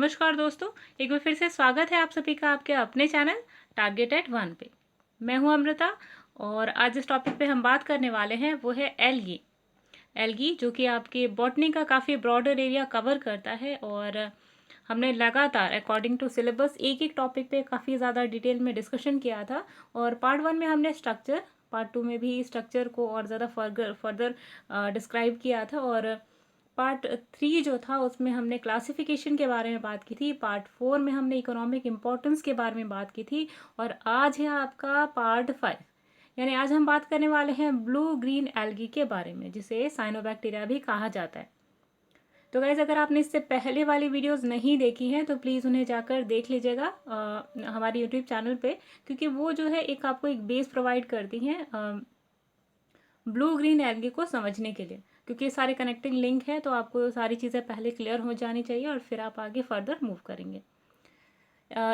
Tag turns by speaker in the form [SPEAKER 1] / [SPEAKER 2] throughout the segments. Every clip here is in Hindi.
[SPEAKER 1] नमस्कार दोस्तों, एक बार फिर से स्वागत है आप सभी का आपके अपने चैनल टारगेट एट वन पे। मैं हूं अमृता और आज जिस टॉपिक पे हम बात करने वाले हैं वो है एल्गी। एल्गी जो कि आपके बॉटनी का काफ़ी ब्रॉडर एरिया कवर करता है और हमने लगातार अकॉर्डिंग टू सिलेबस एक एक टॉपिक पे काफ़ी ज़्यादा डिटेल में डिस्कशन किया था। और पार्ट 1 में हमने स्ट्रक्चर, पार्ट 2 में भी स्ट्रक्चर को और ज़्यादा फर्दर डिस्क्राइब किया था। और पार्ट 3 जो था उसमें हमने क्लासिफिकेशन के बारे में बात की थी। पार्ट 4 में हमने इकोनॉमिक इम्पोर्टेंस के बारे में बात की थी। और आज है आपका पार्ट 5, यानी आज हम बात करने वाले हैं ब्लू ग्रीन एल्गी के बारे में, जिसे साइनोबैक्टीरिया भी कहा जाता है। तो गाइज, अगर आपने इससे पहले वाली वीडियोस नहीं देखी हैं तो प्लीज़ उन्हें जाकर देख लीजिएगा हमारे यूट्यूब चैनल पे, क्योंकि वो जो है एक आपको एक बेस प्रोवाइड करती हैं ब्लू ग्रीन एल्गी को समझने के लिए, क्योंकि ये सारे कनेक्टिंग लिंक है। तो आपको सारी चीज़ें पहले क्लियर हो जानी चाहिए और फिर आप आगे फर्दर मूव करेंगे।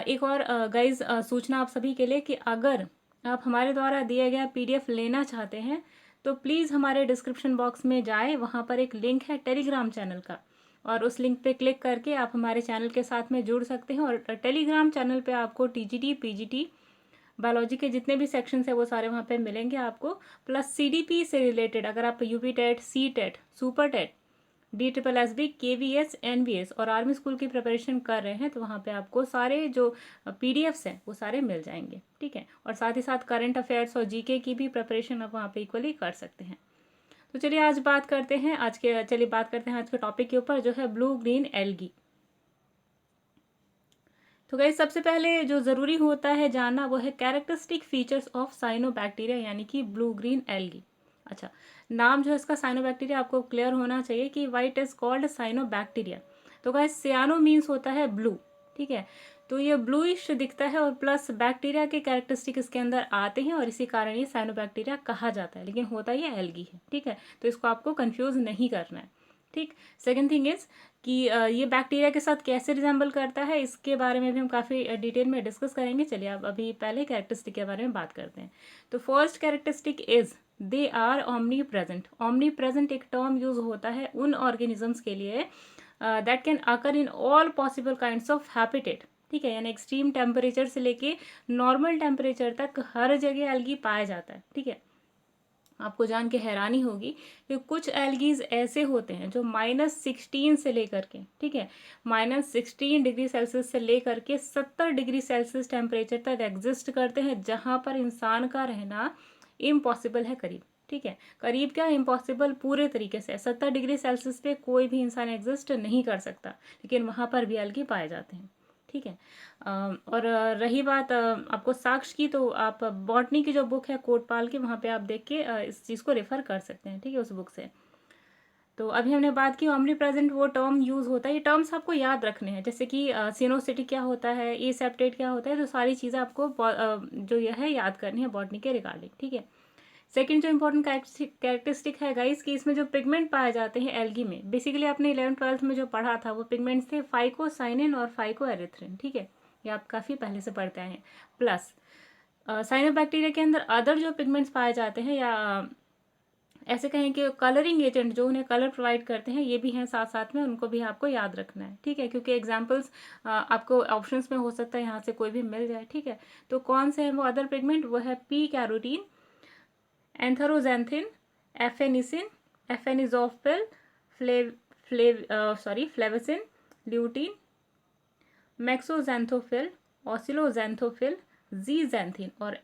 [SPEAKER 1] एक और गाइज सूचना आप सभी के लिए कि अगर आप हमारे द्वारा दिया गया पीडीएफ लेना चाहते हैं तो प्लीज़ हमारे डिस्क्रिप्शन बॉक्स में जाएं, वहाँ पर एक लिंक है टेलीग्राम चैनल का, और उस लिंक पे क्लिक करके आप हमारे चैनल के साथ में जुड़ सकते हैं। और टेलीग्राम चैनल पे आपको टीजीटी, पीजीटी, बायोलॉजी के जितने भी सेक्शंस है वो सारे वहाँ पे मिलेंगे आपको। प्लस सीडीपी से रिलेटेड अगर आप UP TET, C TET, super TET, DSSB, KVS, NVS और आर्मी स्कूल की प्रिपरेशन कर रहे हैं तो वहाँ पे आपको सारे जो PDFs हैं वो सारे मिल जाएंगे, ठीक है। और साथ ही साथ करंट अफेयर्स और जीके की भी प्रिपरेशन आप वहाँ पे इक्वली कर सकते हैं। तो चलिए आज बात करते हैं आज के टॉपिक के ऊपर, जो है ब्लू ग्रीन एल्गी। तो गाइस, सबसे पहले जो ज़रूरी होता है जानना वो है कैरेक्टरिस्टिक फीचर्स ऑफ साइनोबैक्टीरिया, यानी कि ब्लू ग्रीन एल्गी। अच्छा, नाम जो है इसका साइनोबैक्टीरिया आपको क्लियर होना चाहिए कि why it is called cyanobacteria. तो गाइस, सियानो मीन्स होता है ब्लू, ठीक है। तो ये ब्लूइश दिखता है और प्लस बैक्टीरिया के कैरेक्टरिस्टिक इसके अंदर आते हैं और इसी कारण ये साइनोबैक्टीरिया कहा जाता है, लेकिन होता ये एल्गी है, ठीक है। तो इसको आपको कंफ्यूज नहीं करना है, ठीक। सेकेंड थिंग इज कि ये बैक्टीरिया के साथ कैसे रिजेंबल करता है, इसके बारे में भी हम काफ़ी डिटेल में डिस्कस करेंगे। चलिए अब अभी पहले कैरेक्टरिस्टिक के बारे में बात करते हैं। तो first characteristic is they are omnipresent. Omnipresent एक टर्म यूज होता है उन ऑर्गेनिजम्स के लिए that can occur in all possible kinds of habitat, ठीक है। यानी एक्सट्रीम टेम्परेचर से लेके नॉर्मल टेम्परेचर तक हर जगह एल्गी पाया जाता है, ठीक है। आपको जान के हैरानी होगी कि कुछ एल्गीज ऐसे होते हैं जो -16 से लेकर के, ठीक है, -16 डिग्री सेल्सियस से लेकर के 70 डिग्री सेल्सियस टेम्परेचर तक एग्जिस्ट करते हैं, जहाँ पर इंसान का रहना इम्पॉसिबल है करीब, ठीक है। करीब क्या, इम्पॉसिबल पूरे तरीके से। 70 डिग्री सेल्सियस पे कोई भी इंसान एग्जिस्ट नहीं कर सकता, लेकिन वहाँ पर भी एल्गी पाए जाते हैं, ठीक है। और रही बात आपको साक्ष्य की, तो आप बॉटनी की जो बुक है कोटपाल की, वहाँ पे आप देख के इस चीज़ को रेफर कर सकते हैं, ठीक है, उस बुक से। तो अभी हमने बात की ओमनी प्रेजेंट, वो टर्म यूज़ होता है। ये टर्म्स आपको याद रखने हैं, जैसे कि सिनोसिटी क्या होता है, ए सेप्टेट क्या होता है, तो सारी चीज़ें आपको जो यह है याद करनी है बॉटनी के रिगार्डिंग, ठीक है। सेकंड जो इंपॉर्टेंट कैरेक्टरिस्टिक है गाइस कि इसमें जो पिगमेंट पाए जाते हैं एल्गी में, बेसिकली आपने 11th-12th में जो पढ़ा था वो पिगमेंट्स थे फाइकोसाइनिन और फाइकोएरिथ्रिन, ठीक है। ये आप काफ़ी पहले से पढ़ते आए हैं। प्लस साइनोबैक्टीरिया के अंदर अदर जो पिगमेंट्स पाए जाते हैं, या ऐसे कहें कि कलरिंग एजेंट जो उन्हें कलर प्रोवाइड करते हैं, ये भी हैं साथ साथ में, उनको भी आपको याद रखना है, ठीक है। क्योंकि एग्जाम्पल्स आपको ऑप्शंस में हो सकता है यहाँ से कोई भी मिल जाए, ठीक है। तो कौन से हैं वो अदर पिगमेंट, वो है पी कैरोटीन, एंथरोजैंथिन, एफेनिसिन, एफेनिजोफिल, फ्लेविसिन, ल्यूटीन, मैक्सोजैंथोफिल, ऑसिलोजैंथोफिल, जीजैंथिन और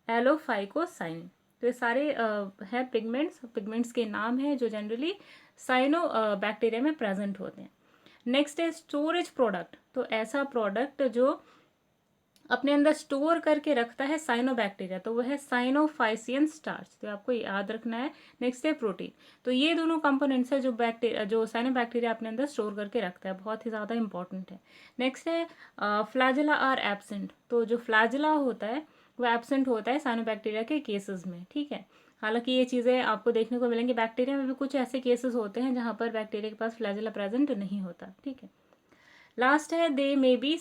[SPEAKER 1] एलोफाइकोसाइन। तो ये सारे हैं पिगमेंट्स के नाम हैं जो जनरली साइनो बैक्टीरिया में प्रेजेंट होते हैं। नेक्स्ट है स्टोरेज प्रोडक्ट। तो ऐसा प्रोडक्ट जो अपने अंदर स्टोर करके रखता है साइनोबैक्टीरिया, तो वह है साइनोफाइसियन स्टार्च, तो आपको याद रखना है। नेक्स्ट है प्रोटीन। तो ये दोनों कंपोनेंट्स है जो साइनोबैक्टीरिया अपने अंदर स्टोर करके रखता है, बहुत ही ज़्यादा इंपॉर्टेंट है। नेक्स्ट है फ्लैजेला आर एब्सेंट। तो जो फ्लैजेला होता है वो एब्सेंट होता है साइनोबैक्टीरिया के केसेस में, ठीक है। हालांकि ये चीज़ें आपको देखने को मिलेंगी, बैक्टीरिया में भी कुछ ऐसे केसेस होते हैं जहाँ पर बैक्टीरिया के पास फ्लैजेला प्रेजेंट नहीं होता, ठीक है। लास्ट है दे मे बी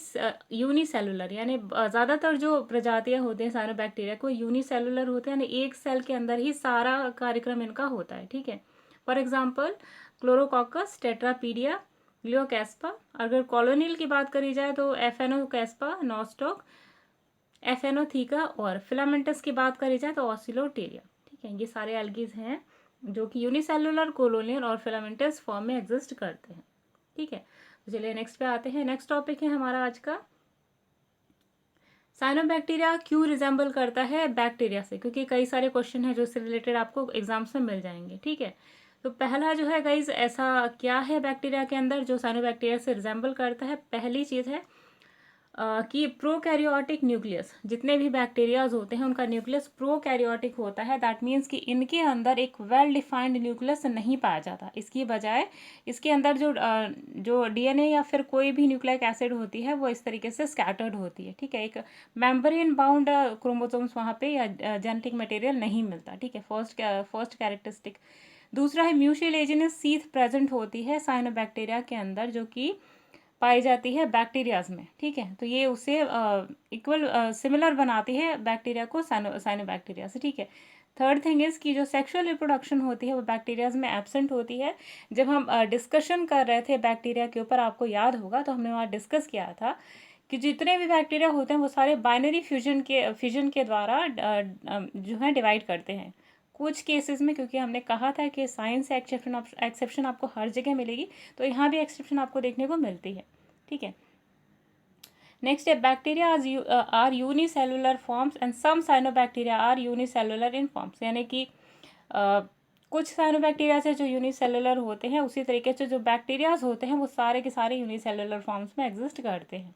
[SPEAKER 1] यूनिसेलुलर, यानी ज़्यादातर जो प्रजातियां होते हैं साइनोबैक्टीरिया को यूनिसेलुलर होते हैं, यानी एक सेल के अंदर ही सारा कार्यक्रम इनका होता है, ठीक है। For example chlorococcus tetrapedia, gloeocapsa. अगर कॉलोनियल की बात करी जाए तो एफेनोकैस्पा, नॉस्टॉक, एफेनोथीका, और फिलामेंटस की बात करी जाए तो ऑसिलोटेरिया। ठीक है, ये सारे एल्गीज हैं जो कि यूनिसेलुलर, कोलोनियल और फिलामेंटस फॉर्म में एग्जिस्ट करते हैं। ठीक है, तो चलिए नेक्स्ट पे आते हैं। नेक्स्ट टॉपिक है हमारा आज का, साइनोबैक्टीरिया क्यों रिजेंबल करता है बैक्टीरिया से, क्योंकि कई सारे क्वेश्चन हैं जो इससे रिलेटेड आपको एग्जाम्स में मिल जाएंगे। ठीक है, तो पहला जो है गाइज, ऐसा क्या है बैक्टीरिया के अंदर जो साइनोबैक्टीरिया से रिजेंबल करता है। पहली चीज़ है कि प्रोकैरियोटिक न्यूक्लियस, जितने भी बैक्टीरियाज होते हैं उनका न्यूक्लियस प्रोकैरियोटिक होता है। दैट मीन्स कि इनके अंदर एक वेल डिफाइंड न्यूक्लियस नहीं पाया जाता। इसकी बजाय इसके अंदर जो डीएनए या फिर कोई भी न्यूक्लिक एसिड होती है वो इस तरीके से स्कैटर्ड होती है। ठीक है, एक मेम्ब्रेन बाउंड क्रोमोसोम्स वहाँ पे या जेनेटिक मटेरियल नहीं मिलता। ठीक है, फर्स्ट कैरेक्टरिस्टिक। दूसरा है म्यूसिलेजिनस सीथ प्रेजेंट होती है साइनोबैक्टीरिया के अंदर, जो कि पाई जाती है बैक्टीरियाज में। ठीक है, तो ये उसे इक्वल सिमिलर बनाती है बैक्टीरिया को साइनोबैक्टीरिया से। ठीक है, थर्ड थिंग इज कि जो सेक्सुअल रिप्रोडक्शन होती है वो बैक्टीरियाज में एब्सेंट होती है। जब हम डिस्कशन कर रहे थे बैक्टीरिया के ऊपर, आपको याद होगा, तो हमने वहाँ डिस्कस किया था कि जितने भी बैक्टीरिया होते हैं वो सारे बाइनरी फ्यूजन के द्वारा जो है डिवाइड करते हैं। कुछ केसेस में, क्योंकि हमने कहा था कि साइंस से एक्सेप्शन आपको हर जगह मिलेगी, तो यहाँ भी एक्सेप्शन आपको देखने को मिलती है। ठीक है, नेक्स्ट है bacteria are unicellular forms and some cyanobacteria are unicellular in forms, यानी कि कुछ साइनोबैक्टीरिया से जो यूनिसेलुलर होते हैं, उसी तरीके से जो बैक्टीरियाज होते हैं वो सारे के सारे यूनिसेलुलर फॉर्म्स में एग्जिस्ट करते हैं।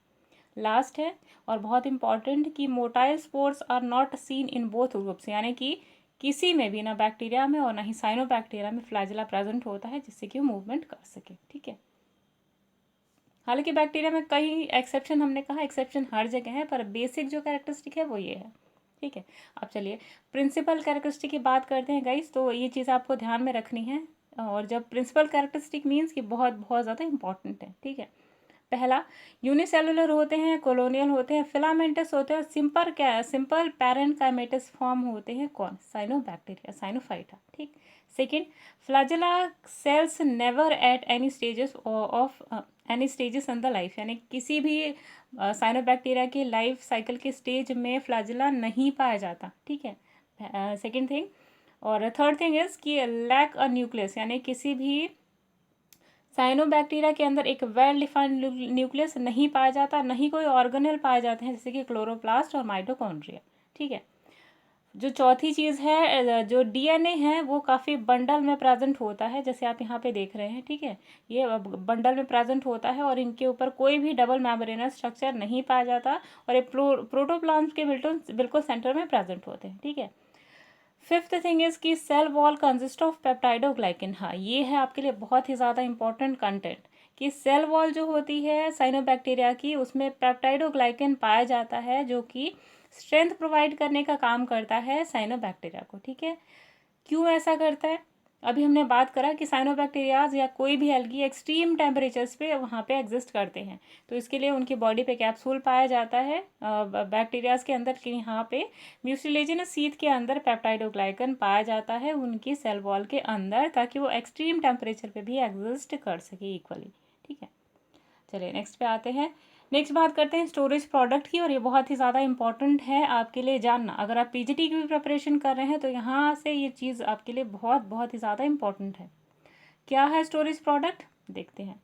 [SPEAKER 1] लास्ट है और बहुत इंपॉर्टेंट कि motile spores are not seen in both groups, यानी कि किसी में भी, ना बैक्टीरिया में और ना ही साइनोबैक्टीरिया में फ्लैजिला प्रेजेंट होता है जिससे कि वो मूवमेंट कर सके। ठीक है, हालांकि बैक्टीरिया में कई एक्सेप्शन, हमने कहा एक्सेप्शन हर जगह है, पर बेसिक जो कैरेक्टरिस्टिक है वो ये है। ठीक है, अब चलिए प्रिंसिपल कैरेक्टरिस्टिक की बात करते हैं गाइस। तो ये चीज़ आपको ध्यान में रखनी है, और जब प्रिंसिपल कैरेक्टरिस्टिक मीन्स कि बहुत बहुत ज़्यादा इंपॉर्टेंट है। ठीक है, पहला यूनिसेलुलर होते हैं, कोलोनियल होते हैं, फिलामेंटस होते हैं, सिंपल पैरेंट काइमेटस फॉर्म होते हैं। कौन? Cyanobacteria, cyanophyta. ठीक, second, flagella cells never at any stages in the life, यानी किसी भी साइनोबैक्टीरिया की लाइफ साइकिल के स्टेज में फ्लैजेला नहीं पाया जाता। ठीक है, सेकेंड थिंग। और थर्ड थिंग इज कि लैक अ न्यूक्लियस, यानी किसी भी साइनोबैक्टीरिया के अंदर एक वेल डिफाइंड न्यूक्लियस नहीं पाया जाता, नहीं कोई ऑर्गेनेल पाए जाते हैं जैसे कि क्लोरोप्लास्ट और माइटोकॉन्ड्रिया। ठीक है, जो चौथी चीज़ है, जो डीएनए है वो काफ़ी बंडल में प्रेजेंट होता है, जैसे आप यहाँ पे देख रहे हैं। ठीक है, ये बंडल में प्रेजेंट होता है और इनके ऊपर कोई भी डबल मेम्ब्रेनस स्ट्रक्चर नहीं पाया जाता, और ये प्रोटोप्लाज्म के बिल्कुल सेंटर में प्रेजेंट होते हैं। ठीक है, फिफ्थ थिंग इज कि cell wall consist of peptidoglycan. हाँ, ये है आपके लिए बहुत ही ज़्यादा इंपॉर्टेंट कंटेंट कि सेल वॉल जो होती है साइनोबैक्टीरिया की, उसमें पेप्टाइडोग्लाइकिन पाया जाता है, जो कि स्ट्रेंथ प्रोवाइड करने का काम करता है साइनोबैक्टीरिया को। ठीक है, क्यों ऐसा करता है? अभी हमने बात करा कि साइनोबैक्टीरियाज या कोई भी एल्गी एक्सट्रीम टेम्परेचर्स पे वहाँ पे एग्जिस्ट करते हैं, तो इसके लिए उनकी बॉडी पे कैप्सूल पाया जाता है बैक्टीरियाज के अंदर, कि यहाँ पे म्यूसिलेजिनस सीथ के अंदर पेप्टाइडोग्लाइकन पाया जाता है उनकी सेल वॉल के अंदर, ताकि वो एक्सट्रीम टेम्परेचर पे भी एग्जिस्ट कर सके इक्वली। ठीक है, चलिए नेक्स्ट पे आते हैं। नेक्स्ट बात करते हैं स्टोरेज प्रोडक्ट की, और ये बहुत ही ज़्यादा इंपॉर्टेंट है आपके लिए जानना। अगर आप पीजीटी की भी प्रिपरेशन कर रहे हैं तो यहाँ से ये चीज़ आपके लिए बहुत बहुत ही ज़्यादा इंपॉर्टेंट है। क्या है स्टोरेज प्रोडक्ट? देखते हैं।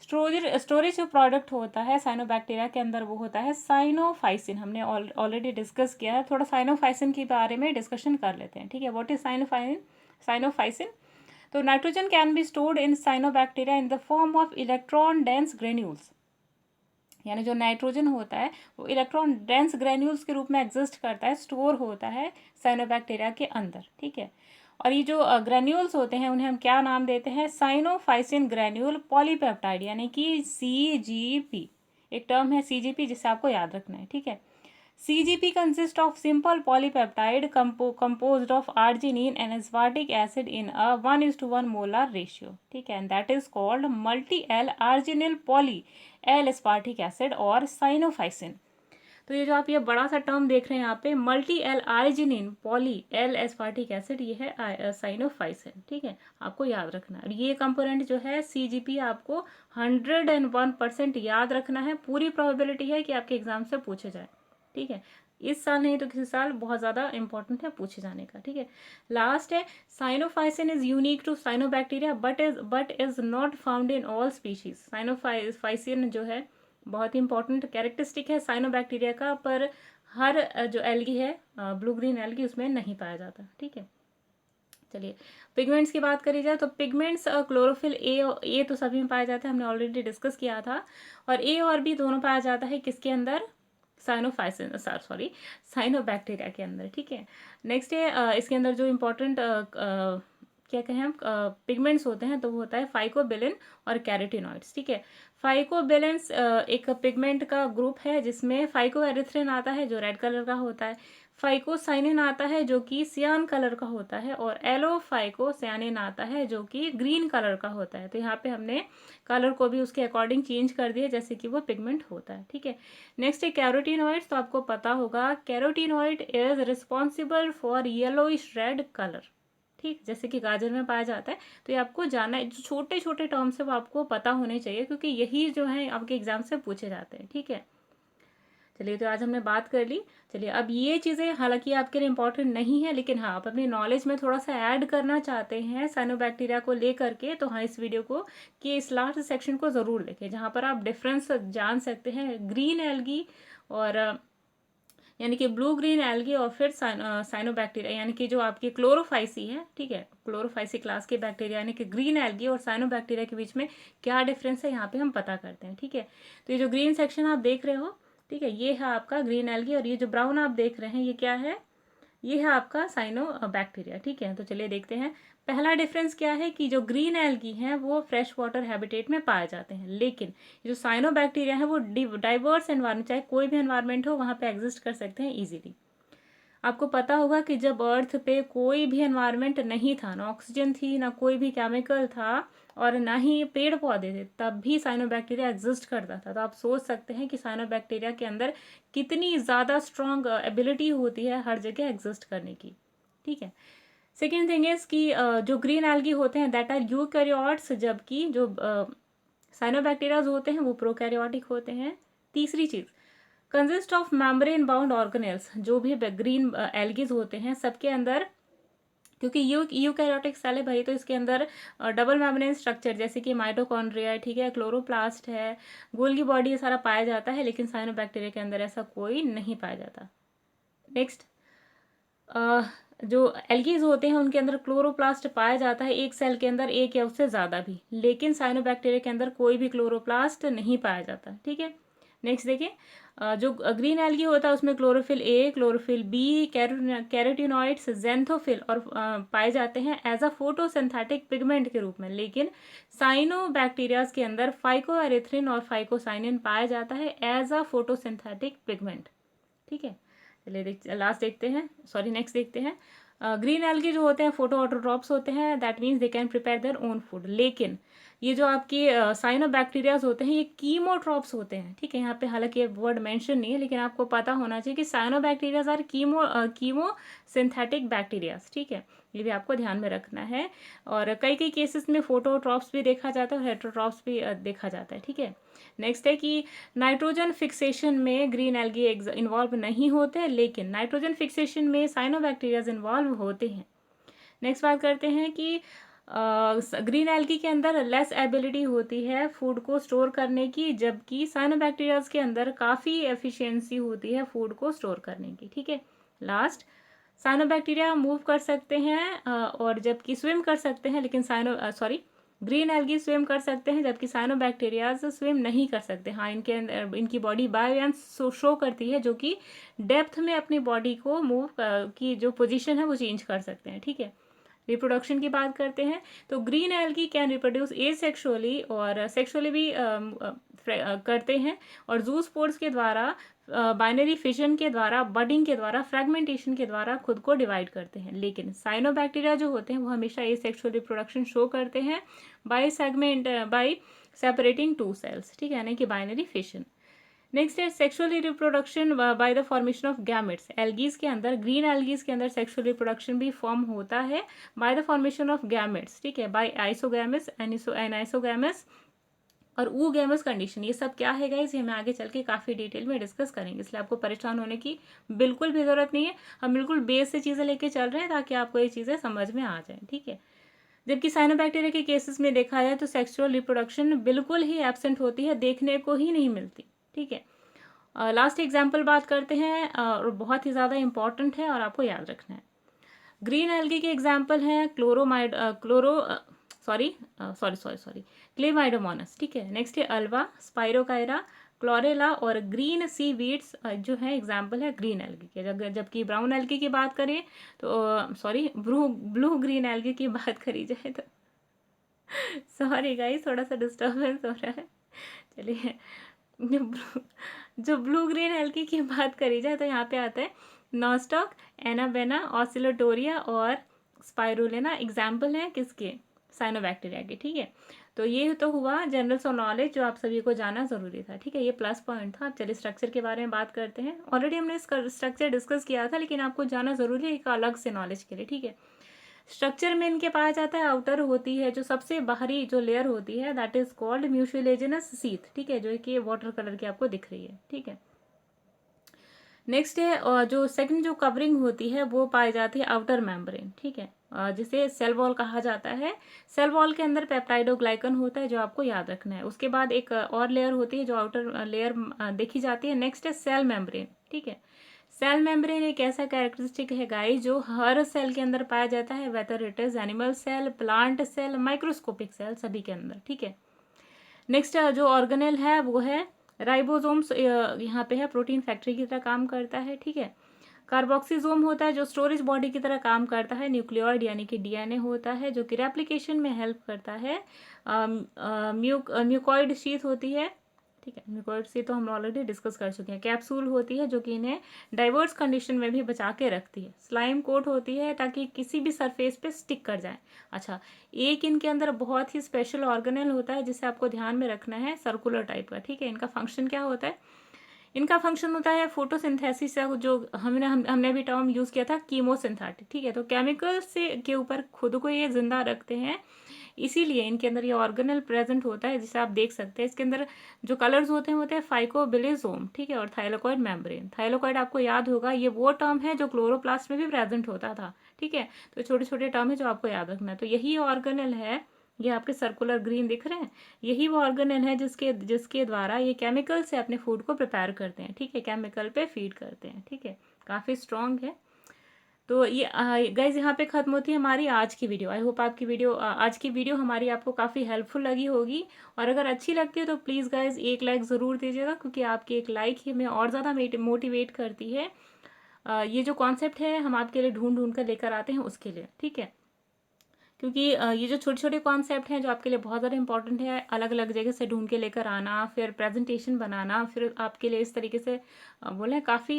[SPEAKER 1] स्टोरेज जो प्रोडक्ट होता है साइनोबैक्टीरिया के अंदर वो होता है साइनोफाइसिन। हमने ऑलरेडी डिस्कस किया है, थोड़ा साइनोफाइसिन के बारे में डिस्कशन कर लेते हैं। ठीक है, व्हाट इज साइनोफाइसिन? तो nitrogen can be stored in cyanobacteria in the form of electron dense granules, यानी जो नाइट्रोजन होता है वो इलेक्ट्रॉन डेंस ग्रेन्यूल्स के रूप में एग्जिस्ट करता है, स्टोर होता है साइनोबैक्टीरिया के अंदर। ठीक है, और ये जो ग्रेन्यूल्स होते हैं उन्हें हम क्या नाम देते हैं? साइनोफाइसिन ग्रेन्यूल पॉलीपेप्टाइड, यानी कि सीजीपी। एक टर्म है सीजीपी जिसे आपको याद रखना है। ठीक है, CGP consists of simple polypeptide composed of arginine and aspartic acid in a 1:1 molar ratio. ठीक है, and that is called multi-L arginyl poly L aspartic acid और साइनोफाइसिन। तो ये जो आप ये बड़ा सा टर्म देख रहे हैं यहाँ पे, multi L arginine poly L aspartic acid, ये है साइनोफाइसिन, ठीक है, आपको याद रखना है। और ये कंपोनेंट जो है CGP आपको 101% याद रखना है, पूरी प्रोबेबिलिटी है कि आपके एग्जाम से पूछे जाए, ठीक है, इस साल नहीं तो किसी साल बहुत ज़्यादा इंपॉर्टेंट है पूछे जाने का, ठीक है। लास्ट है, cyanophycin is unique to cyanobacteria but is not found in all species. Cyanophycin जो है बहुत ही इंपॉर्टेंट कैरेक्टरिस्टिक है साइनोबैक्टीरिया का, पर हर जो एल्गी है ब्लू ग्रीन एल्गी उसमें नहीं पाया जाता, ठीक है। चलिए पिगमेंट्स की बात करी जाए तो पिगमेंट्स क्लोरोफिल ए तो सभी में पाया जाता है, हमने ऑलरेडी डिस्कस किया था, और ए और बी दोनों पाया जाता है किसके अंदर, साइनोफाइसिन सॉरी साइनोबैक्टीरिया के अंदर, ठीक है। नेक्स्ट है इसके अंदर जो इम्पोर्टेंट क्या कहें हम पिगमेंट्स होते हैं, तो वो होता है फाइकोबिलिन और कैरोटीनॉइड्स, ठीक है। फाइकोबिलिन्स एक पिगमेंट का ग्रुप है जिसमें फाइकोएरिथ्रिन आता है जो रेड कलर का होता है, फाइकोसाइनिन आता है जो कि सियान कलर का होता है, और एलोफाइकोसाइनिन आता है जो कि ग्रीन कलर का होता है। तो यहाँ पे हमने कलर को भी उसके अकॉर्डिंग चेंज कर दिया जैसे कि वो पिगमेंट होता है, ठीक है। नेक्स्ट है कैरोटीनॉइड्स, तो आपको पता होगा carotenoid is responsible for yellowish red colour, ठीक, जैसे कि गाजर में पाया जाता है। तो ये आपको जानना है, जो छोटे छोटे टर्म्स है वो आपको पता होने चाहिए क्योंकि यही जो है आपके एग्जाम से पूछे जाते हैं, ठीक है। चलिए तो आज हमने बात कर ली। चलिए अब ये चीज़ें हालांकि आपके लिए इंपॉर्टेंट नहीं है, लेकिन हाँ आप अपनी नॉलेज में थोड़ा सा ऐड करना चाहते हैं साइनोबैक्टीरिया को लेकर के, तो हाँ इस वीडियो को कि इस लास्ट सेक्शन को ज़रूर देखें जहाँ पर आप डिफरेंस जान सकते हैं ग्रीन एल्गी और यानी कि ब्लू ग्रीन एल्गी और फिर साइनोबैक्टीरिया यानी कि जो आपकी क्लोरोफाइसी है, ठीक है, क्लोरोफाइसी क्लास के बैक्टीरिया यानी कि ग्रीन एल्गी और साइनोबैक्टीरिया के बीच में क्या डिफरेंस है यहाँ पे हम पता करते हैं, ठीक है। तो ये जो ग्रीन सेक्शन आप देख रहे हो, ठीक है, ये है आपका ग्रीन एल्गी, और ये जो ब्राउन आप देख रहे हैं ये क्या है, ये है आपका साइनोबैक्टीरिया, ठीक है। तो चलिए देखते हैं पहला डिफरेंस क्या है कि जो ग्रीन एल्गी हैं वो फ्रेश वाटर हैबिटेट में पाए जाते हैं, लेकिन जो साइनोबैक्टीरिया है वो डाइवर्स एनवायरमेंट, चाहे कोई भी एनवायरमेंट हो वहाँ पे एग्जिस्ट कर सकते हैं इजीली। आपको पता होगा कि जब अर्थ पे कोई भी एनवायरनमेंट नहीं था, ना ऑक्सीजन थी, ना कोई भी केमिकल था, और ना ही पेड़ पौधे थे, तब भी साइनोबैक्टीरिया एग्जिस्ट करता था। तो आप सोच सकते हैं कि साइनोबैक्टीरिया के अंदर कितनी ज़्यादा स्ट्रॉन्ग एबिलिटी होती है हर जगह एग्जिस्ट करने की, ठीक है। सेकेंड थिंग इज कि जो ग्रीन एल्गी होते हैं दैट आर यूकैरियोट्स, जबकि जो साइनोबैक्टीरियाज होते हैं वो प्रोकैरियोटिक होते हैं। तीसरी चीज़, consist of membrane bound organelles, जो भी ग्रीन एल्गीज होते हैं सबके अंदर, क्योंकि यूकैरियोटिक सेल है भाई, तो इसके अंदर डबल मेम्ब्रेन स्ट्रक्चर जैसे कि माइटोकॉन्ड्रिया, ठीक है, क्लोरोप्लास्ट है, गोल्गी बॉडी, ये सारा पाया जाता है, लेकिन साइनोबैक्टीरिया के अंदर ऐसा कोई नहीं पाया जाता। नेक्स्ट, जो एल्गीज होते हैं उनके अंदर क्लोरोप्लास्ट पाया जाता है एक सेल के अंदर, एक या उससे ज़्यादा भी, लेकिन साइनोबैक्टीरिया के अंदर कोई भी क्लोरोप्लास्ट नहीं पाया जाता, ठीक है। नेक्स्ट देखिए, जो ग्रीन एल्गी होता है उसमें chlorophyll A, chlorophyll B, carotenoids, xanthophyll और पाए जाते हैं एज अ फोटोसिंथेटिक पिगमेंट के रूप में, लेकिन साइनोबैक्टीरियाज के अंदर फाइकोएरिथ्रिन और फाइकोसाइनिन पाया जाता है एज अ फोटोसिंथेटिक पिगमेंट, ठीक है। चलिए लास्ट देखते हैं, सॉरी नेक्स्ट देखते हैं। ग्रीन एल्गी जो होते हैं फोटो ऑटोट्रॉप्स होते हैं, that means they can prepare their own food, लेकिन ये जो आपकी साइनोबैक्टीरियाज होते हैं ये कीमोट्रॉप्स होते हैं, ठीक है। यहाँ पे हालांकि ये वर्ड मेंशन नहीं है, लेकिन आपको पता होना चाहिए कि साइनोबैक्टीरियाज आर कीमो सिंथेटिक बैक्टीरियाज, ठीक है, ये भी आपको ध्यान में रखना है। और कई कई केसेस में फोटोट्रॉप्स भी देखा जाता है और हेटरोट्रॉप्स भी देखा जाता है, ठीक है। नेक्स्ट है कि नाइट्रोजन फिक्सेशन में ग्रीन एल्गी इन्वॉल्व नहीं होते, लेकिन नाइट्रोजन फिक्सेशन में साइनोबैक्टीरियाज इन्वॉल्व होते हैं। नेक्स्ट बात करते हैं कि ग्रीन एल्गी के अंदर लेस एबिलिटी होती है फूड को स्टोर करने की, जबकि साइनोबैक्टीरियाज के अंदर काफ़ी एफिशिएंसी होती है फूड को स्टोर करने की, ठीक है। लास्ट, साइनोबैक्टीरिया मूव कर सकते हैं और जबकि स्विम कर सकते हैं, लेकिन ग्रीन एल्गी स्विम कर सकते हैं जबकि साइनोबैक्टीरियाज स्विम नहीं कर सकते। हाँ इनके इनकी बॉडी बायोएंस शो करती है जो कि डेप्थ में अपनी बॉडी को मूव की जो पोजीशन है वो चेंज कर सकते हैं, ठीक है। रिप्रोडक्शन की बात करते हैं तो green algae can reproduce asexually और सेक्सुअली भी करते हैं, और जूस्पोर्स के द्वारा, बाइनरी फिजन के द्वारा, बडिंग के द्वारा, फ्रेगमेंटेशन के द्वारा खुद को डिवाइड करते हैं। लेकिन साइनोबैक्टीरिया जो होते हैं वो हमेशा एसेक्सुअल रिप्रोडक्शन शो करते हैं बाय सेपरेटिंग टू सेल्स, ठीक है, यानी कि बाइनरी फिजन। नेक्स्ट है sexual reproduction by the formation of gametes. Algae के अंदर, ग्रीन एल्गीज के अंदर सेक्सुअल रिप्रोडक्शन भी फॉर्म होता है by the formation of gametes, ठीक है, बाय आइसोगैमस, एनाइसोगैमस और ऊगैमस कंडीशन। ये सब क्या है गाइस, ये हम आगे चल के काफ़ी डिटेल में डिस्कस करेंगे, इसलिए आपको परेशान होने की बिल्कुल भी ज़रूरत नहीं है। हम बिल्कुल बेस से चीज़ें लेके चल रहे हैं ताकि आपको ये चीज़ें समझ में आ जाएं, ठीक है। जबकि साइनोबैक्टीरिया के केसेस में देखा जाए तो सेक्सुअल रिप्रोडक्शन बिल्कुल ही एब्सेंट होती है, देखने को ही नहीं मिलती, ठीक है। लास्ट एग्जाम्पल बात करते हैं और बहुत ही ज़्यादा इंपॉर्टेंट है और आपको याद रखना है। ग्रीन एल्गी के एग्जाम्पल हैं क्लेमाइडोमोनस, ठीक है। नेक्स्ट है अल्वा, स्पाइरोकाइरा, क्लोरेला और ग्रीन सी वीड्स जो है एग्जाम्पल है ग्रीन एल्गी के। जबकि ब्राउन एल्गी की बात करें तो ब्लू ग्रीन एल्गी की बात करी जाए तो सॉरी गाइस, थोड़ा सा डिस्टर्बेंस हो रहा है। चलिए, जो ब्लू ग्रीन एल्गी की बात करी जाए तो यहाँ पे आता है नॉस्टॉक, एनाबेना, ऑसिलोटोरिया और स्पाइरुलिना। एग्जाम्पल है किसके, साइनोबैक्टीरिया के, ठीक है। तो ये तो हुआ जनरल सा नॉलेज जो आप सभी को जाना ज़रूरी था, ठीक है, ये प्लस पॉइंट था। अब चलिए स्ट्रक्चर के बारे में बात करते हैं। ऑलरेडी हमने इसका स्ट्रक्चर डिस्कस किया था, लेकिन आपको जाना ज़रूरी है एक अलग से नॉलेज के लिए, ठीक है। स्ट्रक्चर में इनके पाया जाता है, आउटर होती है जो सबसे बाहरी जो लेयर होती है, दैट इज कॉल्ड म्यूचुअलाइजेनस सीथ, ठीक है, जो कि वाटर कलर की आपको दिख रही है, ठीक है। नेक्स्ट है और जो सेकंड जो कवरिंग होती है वो पाई जाती है आउटर मेम्ब्रेन, ठीक है, जिसे सेल वॉल कहा जाता है। सेल वॉल के अंदर पेप्टाइडोग्लाइकन होता है जो आपको याद रखना है। उसके बाद एक और लेयर होती है जो आउटर लेयर देखी जाती है। नेक्स्ट है सेल मेम्ब्रेन, ठीक है। सेल मेम्ब्रेन एक ऐसा कैरेक्टरिस्टिक है गाइस जो हर सेल के अंदर पाया जाता है, whether it is animal cell, plant cell, microscopic cell, सभी के अंदर, ठीक है। नेक्स्ट जो ऑर्गेनेल है वो है राइबोसोम्स, यहाँ पे है, प्रोटीन फैक्ट्री की तरह काम करता है, ठीक है। कार्बोक्सीजोम होता है जो स्टोरेज बॉडी की तरह काम करता है। न्यूक्लियोइड यानी कि डीएनए होता है जो कि रेप्लिकेशन में हेल्प करता है। म्यूकॉइड शीथ होती है, ठीक है, म्यूकॉइड शीथ तो हम ऑलरेडी डिस्कस कर चुके हैं। कैप्सूल होती है जो कि इन्हें डाइवर्स कंडीशन में भी बचा के रखती है। स्लाइम कोट होती है ताकि किसी भी सरफेस पे स्टिक कर जाए। अच्छा, एक इनके अंदर बहुत ही स्पेशल ऑर्गेनेल होता है जिसे आपको ध्यान में रखना है, सर्कुलर टाइप का, ठीक है। इनका फंक्शन क्या होता है, इनका फंक्शन होता है फोटोसिंथेसिस, जो हमने अभी टर्म यूज़ किया था कीमोसिंथेटिक, ठीक है। तो केमिकल से के ऊपर खुद को ये जिंदा रखते हैं, इसीलिए इनके अंदर ये ऑर्गेनेल प्रेजेंट होता है, जिसे आप देख सकते हैं। इसके अंदर जो कलर्स होते हैं फाइकोबिलिसोम, ठीक है, और थाइलाकॉइड मेम्ब्रेन। थाइलाकॉइड आपको याद होगा, ये वो टर्म है जो क्लोरोप्लास्ट में भी प्रेजेंट होता था, ठीक है। तो छोटे छोटे टर्म है जो आपको याद रखना है। तो यही ऑर्गेनेल है, ये आपके सर्कुलर ग्रीन दिख रहे हैं, यही वो ऑर्गेनेल है जिसके जिसके द्वारा ये केमिकल से अपने फूड को प्रिपेयर करते हैं, ठीक है, केमिकल पे फीड करते हैं, ठीक है। काफ़ी स्ट्रॉन्ग है। तो ये गाइज यहाँ पे ख़त्म होती है हमारी आज की वीडियो। आई होप आपकी वीडियो आज की वीडियो हमारी आपको काफ़ी हेल्पफुल लगी होगी, और अगर अच्छी लगती है तो प्लीज़ गाइज एक लाइक ज़रूर दीजिएगा, क्योंकि आपकी एक लाइक ही हमें और ज़्यादा मोटिवेट करती है। ये जो कॉन्सेप्ट है हम आपके लिए ढूंढ ढूंढ कर लेकर आते हैं उसके लिए, ठीक है। क्योंकि ये जो छोटे छोटे कॉन्सेप्ट हैं जो आपके लिए बहुत ज़्यादा इंपॉर्टेंट है, अलग अलग जगह से ढूंढ के लेकर आना, फिर प्रेजेंटेशन बनाना, फिर आपके लिए इस तरीके से बोले, काफ़ी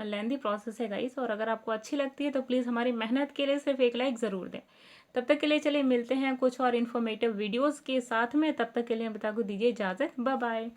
[SPEAKER 1] लेंदी प्रोसेस है गाइस। और अगर आपको अच्छी लगती है तो प्लीज़ हमारी मेहनत के लिए सिर्फ एक लाइक ज़रूर दें। तब तक के लिए चलिए मिलते हैं कुछ और इन्फॉर्मेटिव वीडियोज़ के साथ में। तब तक के लिए बता को दीजिए इजाज़त, बाय बाय।